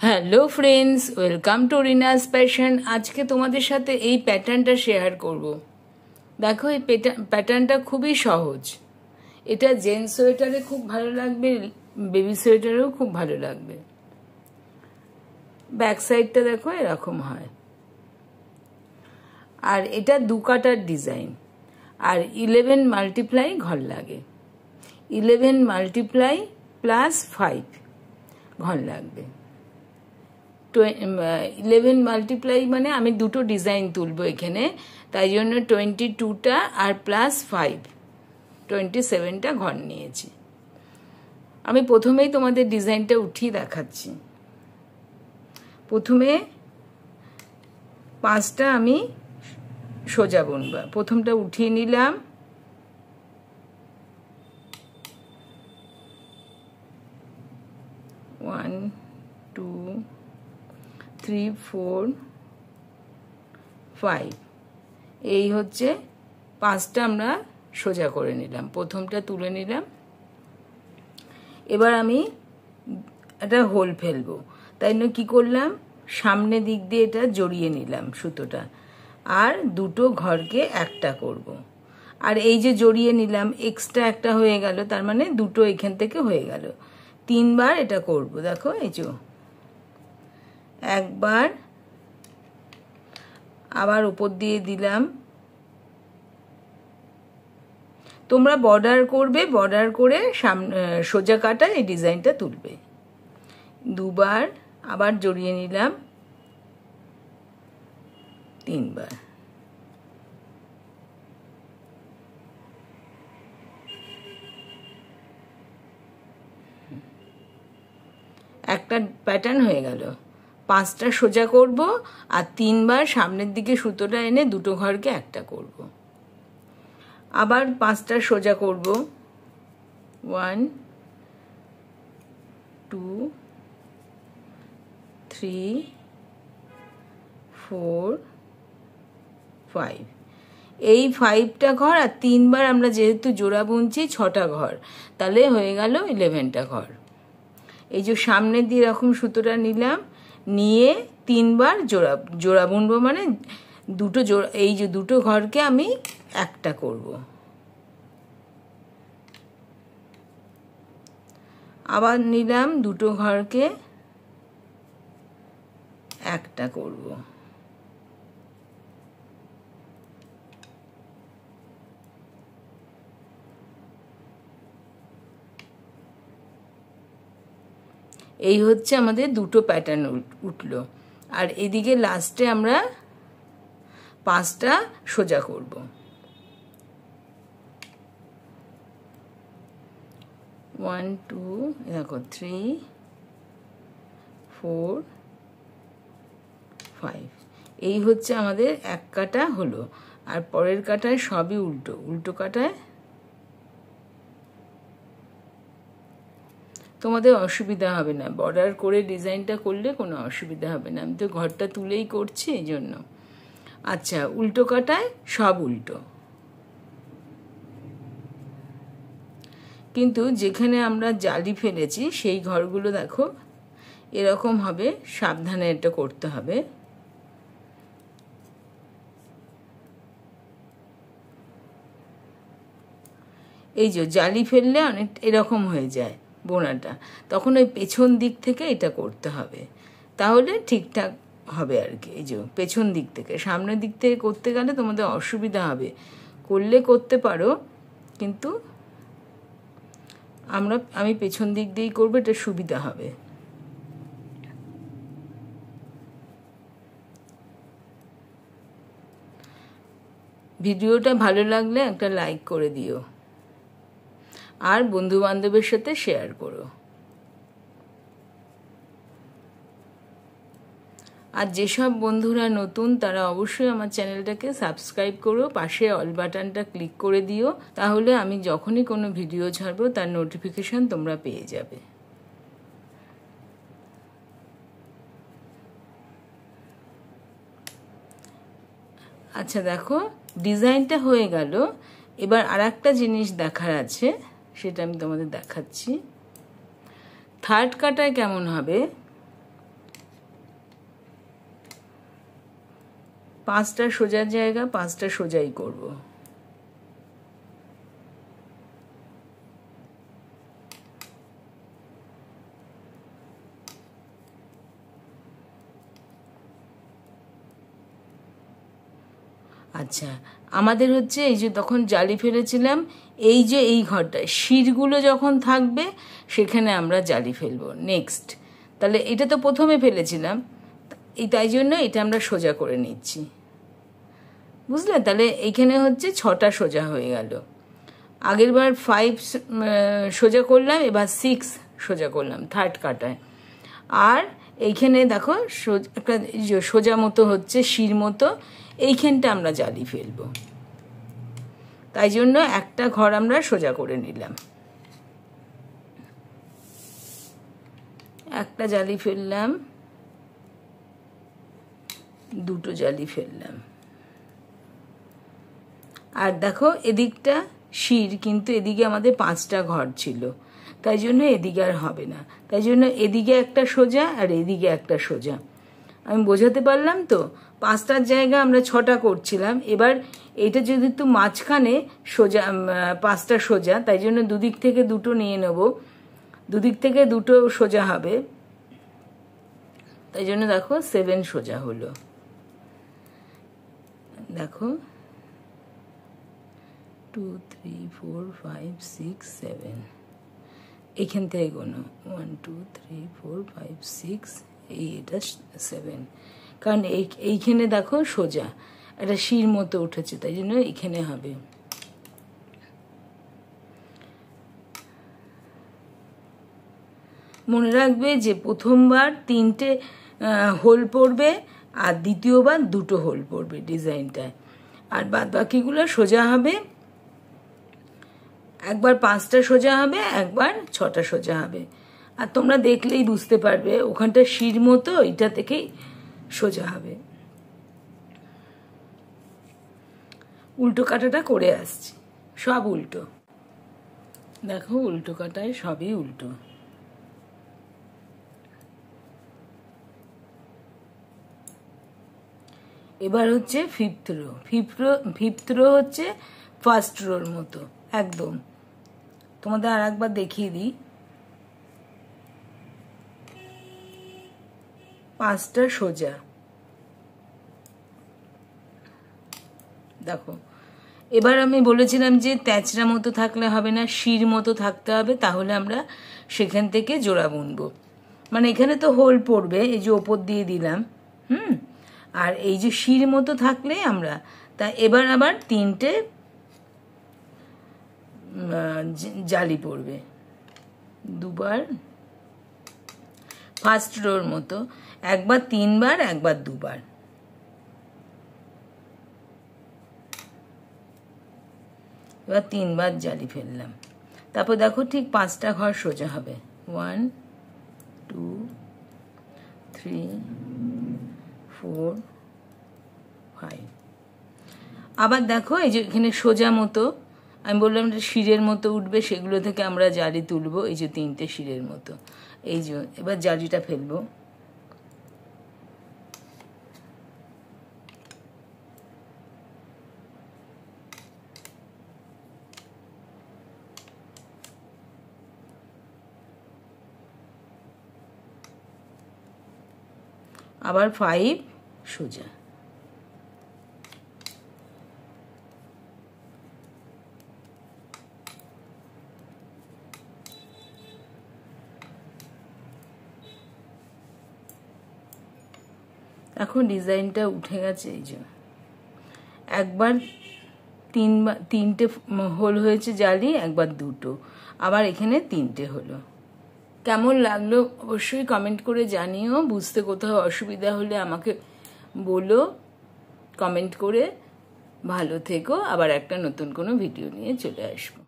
Hello friends, welcome to Rina's passion. আজকে তোমাদের সাথে এই প্যাটার্নটা শেয়ার করব। দেখো, এই প্যাটার্নটা খুবই সহজ। এটা জেন্টস সোয়েটারে খুব ভালো লাগবে, বেবি সোয়েটারেও খুব ভালো লাগবে। ব্যাক সাইডটা দেখো এরকম হয়, আর এটা 2 কাটার ডিজাইন, আর 11 মাল্টিপ্লাই ঘর লাগে। 11 মাল্টিপ্লাই প্লাস 5 ঘর লাগবে। 11 মাল্টিপ্লাই মানে আমি দুটো ডিজাইন তুলবো এখানে, তাই জন্য 22টা আর প্লাস 5 27টা ঘর নিয়েছি। আমি প্রথমেই তোমাদের ডিজাইনটা উঠিয়ে দেখাচ্ছি। প্রথমে 5টা আমি সোজা বুনবো। প্রথমটা উঠিয়ে নিলাম, ওয়ান 2 3 4 5, এই হচ্ছে 5টা আমরা সোজা করে নিলাম। প্রথমটা তুলে নিলাম। এবার আমি একটা হোল ফেলবো, তাই জন্য কি করলাম, সামনে দিক দিয়ে এটা জড়িয়ে নিলাম সুতোটা, আর দুটো ঘরকে একটা করব। আর এই যে জড়িয়ে নিলাম, এক্সট্রা একটা হয়ে গেল, তার মানে দুটো এখান থেকে হয়ে গেল। 3বার এটা করব। দেখো, এই যে একবার, আবার উপর দিয়ে দিলাম। তোমরা বর্ডার করবে, বর্ডার করে সোজা কাটা এই ডিজাইনটা তুলবে। 2বার আবার জড়িয়ে নিলাম, 3বার। একটা প্যাটার্ন হয়ে গেল। 5টা সোজা করব, আর 3বার সামনের দিকে সুতোটা এনে দুটো ঘরকে একটা করব। আবার 5টা সোজা করব, 1 2 3 4 5। এই 5টা ঘর, আর 3বার আমরা যেহেতু জোড়া বুনছি 6টা ঘর, তাহলে হয়ে গেল 11টা ঘর। এই যে সামনে দিয়ে এরকম সুতোটা নিলাম, নিয়ে 3বার জোড়া বুনবো, মানে দুটো জোড়া, এই যে দুটো ঘরকে আমি একটা করব। আবার নিলাম, দুটো ঘরকে একটা করব। এই হচ্ছে আমাদের দুটো প্যাটার্ন উঠলো। আর এদিকে লাস্টে আমরা 5টা সোজা করব। 1 2 দেখো 3 4 5। এই হচ্ছে আমাদের এক কাটা হলো। আর পরের কাটায় সবই উল্টো, উল্টো কাটায় তোমাদের অসুবিধা হবে না। বর্ডার করে ডিজাইনটা করলে কোনো অসুবিধা হবে না। আমি তো ঘরটা তুলেই করছি, এই জন্য। আচ্ছা, উল্টো কাটায় সব উল্টো, কিন্তু যেখানে আমরা জালি ফেলেছি সেই ঘরগুলো দেখো এরকম হবে। সাবধানে এটা করতে হবে। এই যে জালি ফেললে অনেক এরকম হয়ে যায় বোনাটা, তখন ওই পেছন দিক থেকে এটা করতে হবে, তাহলে ঠিকঠাক হবে আর কি। এই যে পেছন দিক থেকে, সামনের দিক থেকে করতে গেলে তোমাদের অসুবিধা হবে। করলে করতে পারো, কিন্তু আমি পেছন দিক দিয়েই করবো, এটা সুবিধা হবে। ভিডিওটা ভালো লাগলে একটা লাইক করে দিও, আর বন্ধু বান্ধবের সাথে শেয়ার করো। আর যেসব বন্ধুরা নতুন, তারা অবশ্যই আমার চ্যানেলটাকে সাবস্ক্রাইব করো, পাশে অল বাটনটা ক্লিক করে দিও, তাহলে আমি যখনই কোনো ভিডিও ছাড়বো তার নোটিফিকেশন তোমরা পেয়ে যাবে। আচ্ছা, দেখো ডিজাইনটা হয়ে গেল। এবার আর একটা জিনিস দেখার আছে, সেটা আমি তোমাদের দেখাচ্ছি। থার্ড কাটায় কেমন হবে, 5টা সোজার জায়গা 5টা সোজাই করব। আচ্ছা, আমাদের হচ্ছে এই যে তখন জালি ফেলেছিলাম, এই যে এই ঘরটা শিরগুলো যখন থাকবে সেখানে আমরা জালি ফেলবো নেক্সট। তাহলে এটা তো প্রথমে ফেলেছিলাম, তাই জন্য এটা আমরা সোজা করে নিচ্ছি, বুঝলে? তাহলে এইখানে হচ্ছে 6টা সোজা হয়ে গেল। আগের বার 5 সোজা করলাম, এবার 6 সোজা করলাম থার্ড কাটায়। আর এইখানে দেখো একটা সোজা মতো হচ্ছে শির মতো, এইখানটা আমরা জালি ফেলবো, তাই জন্য একটা ঘর আমরা সোজা করে নিলাম। একটা জালি ফেললাম, দুটো জালি ফেললাম। আর দেখো এদিকটা শির, কিন্তু এদিকে আমাদের 5টা ঘর ছিল, তাই জন্য এদিকে আর হবে না, তাই জন্য এদিকে একটা সোজা আর এদিকে একটা সোজা। আমি বোঝাতে পারলাম তো? 5টার জায়গা আমরা 6টা করছিলাম, এবার এটা যেহেতু মাঝখানে সোজা 5টা সোজা, তাই জন্য দুদিক থেকে দুটো নিয়ে নেব, দুদিক থেকে দুটো সোজা হবে, তাই জন্য দেখো 7 সোজা হলো। দেখো 2 3 4 5 6 7, এইখান থেকে গোনো 1 2 3 4 5 6, এটা 7, কারণ এইখানে দেখো সোজা একটা শির মতো উঠেছে, তাই জন্য এইখানে হবে। মনে রাখবে যে প্রথমবার 3টে হোল পড়বে আর দ্বিতীয়বার 2টো হোল পড়বে ডিজাইনটায়, আর বাদ বাকিগুলো সোজা হবে। একবার 5টা সোজা হবে, একবার 6টা সোজা হবে। আর তোমরা দেখলেই বুঝতে পারবে ওখানটা শির মতো, এটা থেকেই সোজা হবে। উল্টো কাটাটা করে আসছি, সব উল্টো। দেখো উল্টো কাটায় সবই উল্টো। এবার হচ্ছে 5th রো। 5th রো হচ্ছে ফার্স্ট রোর মতো একদম। তোমাদের আর একবার দেখিয়ে দিই। 5টা সোজা, দেখো। এবার আমি বলেছিলাম যে তেচরা মতো থাকলে হবে না, শির মতো থাকতে হবে, তাহলে আমরা সেখান থেকে জোড়া বুনবো। মানে এখানে তো হোল পড়বে, এই যে ওপর দিয়ে দিলাম, আর এই যে শির মতো থাকলে আমরা, তা এবার আবার 3টে জালি পড়বে, দুবার ফার্স্ট রোর মতো, একবার 3বার একবার 2বার। এবার 3বার জালি ফেললাম, তারপর দেখো ঠিক 5টা ঘর সোজা হবে, 1 2 3 4 5। আবার দেখো এই যে এখানে সোজা মতো, আমি বললাম শিরের মতো উঠবে, সেগুলো থেকে আমরা জালি তুলবো, এই যে 3টে শিরের মতো, এই যে এবার জালিটা ফেলবো। আবার 5 সোজা। এখন ডিজাইনটা উঠে গেছে, এই যে একবার 3টে হোল হয়েছে জালি, একবার 2টো, আবার এখানে 3টে হলো। কেমন লাগলো অবশ্যই কমেন্ট করে জানিও। বুঝতে কোথাও অসুবিধা হলে আমাকে বলো কমেন্ট করে। ভালো থেকো, আবার একটা নতুন কোনো ভিডিও নিয়ে চলে আসবো।